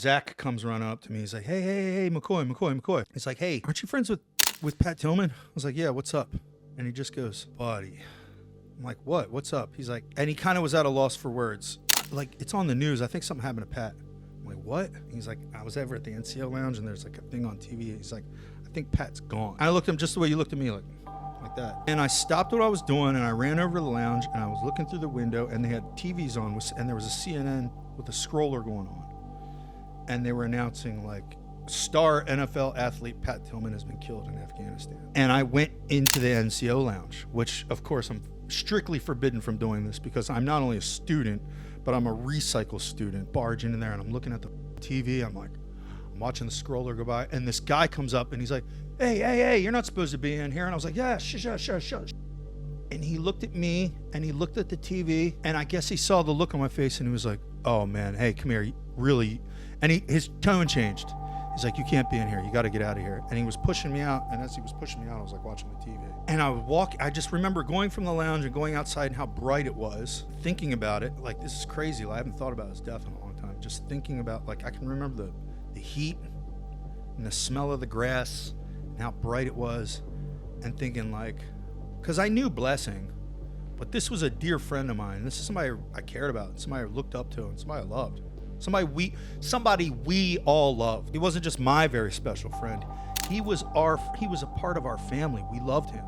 Zach comes running up to me. He's like, hey, McCoy. He's like, hey, aren't you friends with Pat Tillman? I was like, yeah, what's up? And he just goes, buddy. I'm like, what? What's up? He's like, and he kind of was at a loss for words. Like, it's on the news. I think something happened to Pat. I'm like, what? He's like, I was ever at the NCO lounge and there's like a thing on TV. He's like, I think Pat's gone. I looked at him just the way you looked at me, like that. And I stopped what I was doing and I ran over to the lounge and I was looking through the window and they had TVs on and there was a CNN with a scroller going on. And they were announcing like, star NFL athlete Pat Tillman has been killed in Afghanistan. And I went into the NCO lounge, which of course I'm strictly forbidden from doing this because I'm not only a student, but I'm a recycle student. Barge in there and I'm looking at the TV. I'm watching the scroller go by and this guy comes up and he's like, hey, you're not supposed to be in here. And I was like, yeah, shush. And he looked at me and he looked at the TV and I guess he saw the look on my face and he was like, oh man, hey, come here, really. And his tone changed. He's like, you can't be in here. You got to get out of here. And he was pushing me out. And as he was pushing me out, I was like watching the TV. And I just remember going from the lounge and going outside and how bright it was, thinking about it. Like, this is crazy. I haven't thought about his death in a long time. Just thinking about, like, I can remember the heat and the smell of the grass and how bright it was. And thinking, like, because I knew Blessing, but this was a dear friend of mine. This is somebody I cared about, somebody I looked up to, and somebody I loved. Somebody we all loved. He wasn't just my very special friend. He was a part of our family. We loved him.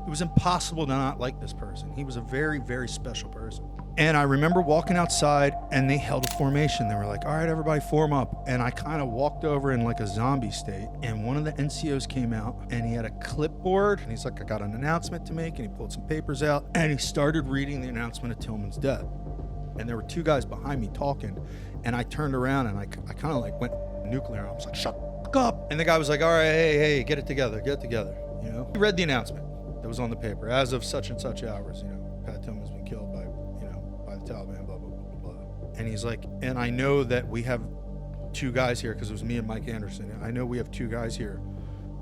It was impossible to not like this person. He was a very, very special person. And I remember walking outside and they held a formation. They were like, all right, everybody form up. And I kind of walked over in like a zombie state. And one of the NCOs came out and he had a clipboard. And he's like, I got an announcement to make. And he pulled some papers out. And he started reading the announcement of Tillman's death. And there were two guys behind me talking. And I turned around and I kind of like went nuclear. I was like, shut up. And the guy was like, all right, hey, get it together. You know, he read the announcement that was on the paper. As of such and such hours, you know, Pat Tillman's been killed by the Taliban, blah, blah, blah, blah, blah. And he's like, and I know that we have two guys here, because it was me and Mike Anderson. I know we have two guys here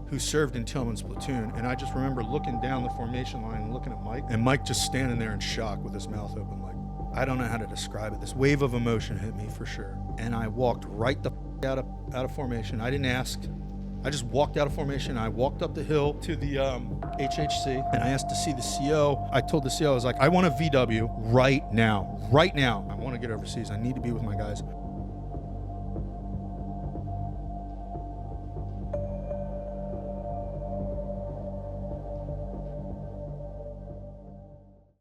who served in Tillman's platoon. And I just remember looking down the formation line and looking at Mike, and Mike just standing there in shock with his mouth open, like, I don't know how to describe it. This wave of emotion hit me for sure. And I walked right the out of formation. I didn't ask. I just walked out of formation. I walked up the hill to the HHC and I asked to see the CO. I told the CO, I was like, I want a VW right now. I want to get overseas. I need to be with my guys.